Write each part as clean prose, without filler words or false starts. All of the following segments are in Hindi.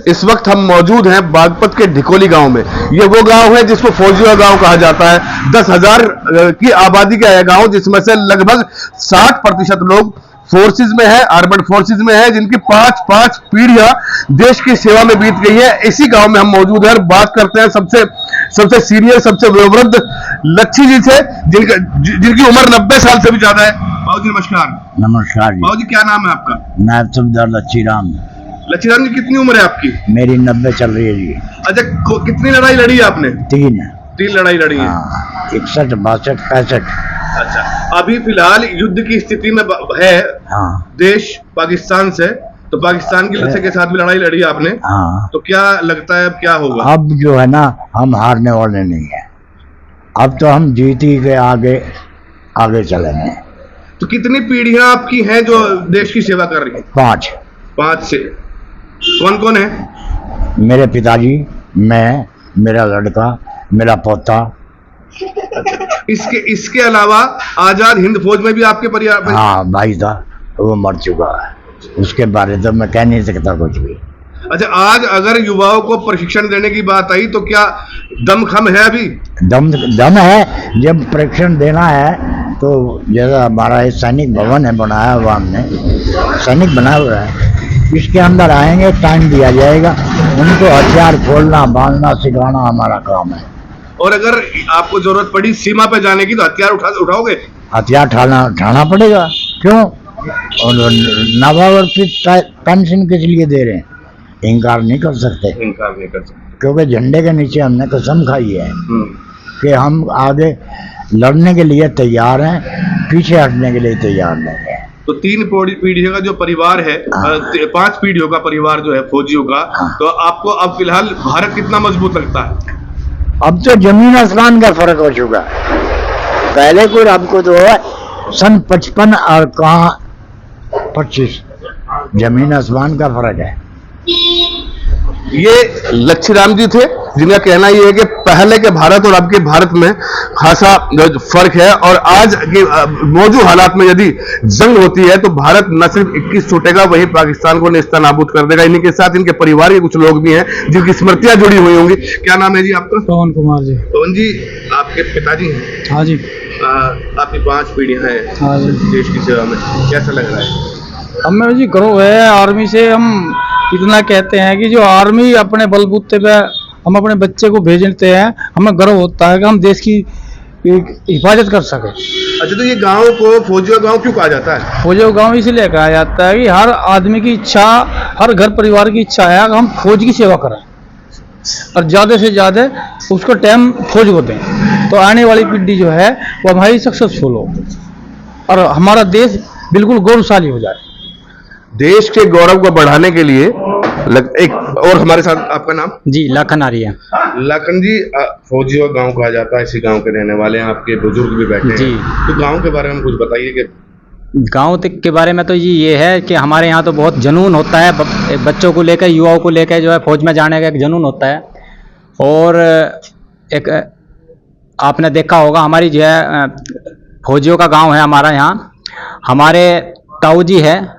इस वक्त हम मौजूद हैं बागपत के ढिकोली गांव में। ये वो गांव है जिसको फौजिया गांव कहा जाता है। 10,000 की आबादी का है गांव, जिसमें से लगभग 60% लोग फोर्सेज में है, आर्मड फोर्सेज में है, जिनकी 5 पीढ़ियां देश की सेवा में बीत गई है। इसी गांव में हम मौजूद हैं और बात करते हैं सबसे सीनियर, सबसे वयोवृद्ध लच्छी जी से, जिनकी उम्र 90 साल से भी ज्यादा है। बाबू जी नमस्कार। नमस्कार जी। बाबू जी क्या नाम है आपका? नायब सूबेदार लच्छी राम। लच्छी राम जी कितनी उम्र है आपकी? मेरी 90 चल रही है जी। अच्छा, कितनी लड़ाई लड़ी है आपने? 3 लड़ाई लड़ी है। 61, 62, 65। अच्छा, अभी फिलहाल युद्ध की स्थिति में है देश पाकिस्तान से, तो पाकिस्तान की लड़के के साथ भी लड़ाई लड़ी आपने। तो क्या लगता है अब क्या होगा? अब जो है ना, हम हारने वाले नहीं है। अब तो हम जीत ही के आगे चलेंगे। तो कितनी पीढ़ियां आपकी हैं जो देश की सेवा कर रही है? 5 से। कौन कौन है? मेरे पिताजी, मैं, मेरा लड़का, मेरा पोता। इसके अलावा आजाद हिंद फौज में भी आपके परिवार? हाँ, भाई था, वो मर चुका है, उसके बारे में तो मैं कह नहीं सकता कुछ भी। अच्छा, आज अगर युवाओं को प्रशिक्षण देने की बात आई तो क्या दमखम है? अभी दम है। जब प्रशिक्षण देना है तो जैसा हमारा एक सैनिक भवन है बनाया हुआ, हमने सैनिक बनाया हुआ है, इसके अंदर आएंगे, टाइम दिया जाएगा, उनको हथियार खोलना, बांधना, सिखाना हमारा काम है। और अगर आपको जरूरत पड़ी सीमा पे जाने की तो हथियार उठाओगे? हथियार उठाना पड़ेगा। क्यों? और नवावर्तित पेंशन किस लिए दे रहे हैं? इनकार नहीं कर सकते। क्योंकि झंडे के नीचे हमने कसम खाई है कि हम आगे लड़ने के लिए तैयार हैं, पीछे हटने के लिए तैयार नहीं है। तो 3 पीढ़ियों का जो परिवार है, 5 पीढ़ियों का परिवार जो है फौजियों का, तो आपको अब फिलहाल भारत कितना मजबूत लगता है? अब तो जमीन आसमान का फर्क हो चुका है। पहले को आपको तो सन 55 और कहाँ 25, जमीन आसमान का फर्क है। ये लच्छी राम जी थे, जिनका कहना ये है कि पहले के भारत और अब के भारत में खासा फर्क है, और आज के मौजूद हालात में यदि जंग होती है तो भारत न सिर्फ 21 छूटेगा, वही पाकिस्तान को नेस्तनाबूद कर देगा। इन्हीं के साथ इनके परिवार के कुछ लोग भी हैं जिनकी स्मृतियां जुड़ी हुई होंगी। क्या नाम है जी आपका? पवन कुमार जी। पवन जी, आपके पिताजी हैं? हाँ जी। आपकी 5 पीढ़ियां हैं। हाँ जी। देश की सेवा में कैसा लग रहा है? हमें जी गर्व है आर्मी से। हम इतना कहते हैं कि जो आर्मी अपने बलबूते पे हम अपने बच्चे को भेजते हैं, हमें गर्व होता है कि हम देश की हिफाजत कर सके। अच्छा, तो ये गांव को फौजिया गांव क्यों कहा जाता है? फौजिया गांव इसलिए कहा जाता है कि हर आदमी की इच्छा, हर घर परिवार की इच्छा है कि हम फौज की सेवा करें और ज़्यादा से ज़्यादा उसको टाइम फौज को दें, तो आने वाली पीढ़ी जो है वो हमारी सक्सेसफुल हो और हमारा देश बिल्कुल गौरवशाली हो जाए। देश के गौरव को बढ़ाने के लिए एक और हमारे साथ, आपका नाम? जी, लाखन आर्य। लाखन जी, फौजिया गांव कहा जाता है, इसी गांव के रहने वाले हैं, आपके बुजुर्ग भी बैठे जी। हैं, तो गांव के बारे में कुछ बताइए। कि गांव के बारे में तो ये है कि हमारे यहाँ तो बहुत जुनून होता है, बच्चों को लेकर, युवाओं को लेकर जो है फौज में जाने का एक जुनून होता है। और एक आपने देखा होगा, हमारी जो है फौजियों का गांव है हमारा यहाँ। हमारे ताऊ जी है,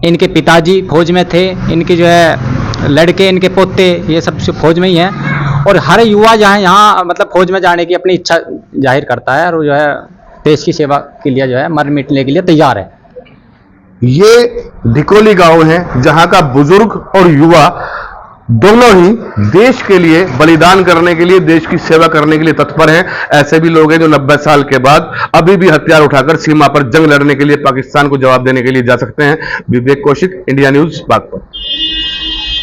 इनके पिताजी फौज में थे, इनके जो है लड़के, इनके पोते, ये सब फौज में ही हैं। और हर युवा जहाँ यहाँ मतलब फौज में जाने की अपनी इच्छा जाहिर करता है और जो है देश की सेवा के लिए जो है मर मिटने के लिए तैयार है। ये ढिकोली गांव है जहां का बुजुर्ग और युवा दोनों ही देश के लिए बलिदान करने के लिए, देश की सेवा करने के लिए तत्पर हैं। ऐसे भी लोग हैं जो 90 साल के बाद अभी भी हथियार उठाकर सीमा पर जंग लड़ने के लिए, पाकिस्तान को जवाब देने के लिए जा सकते हैं। विवेक कौशिक, इंडिया न्यूज, बागपत।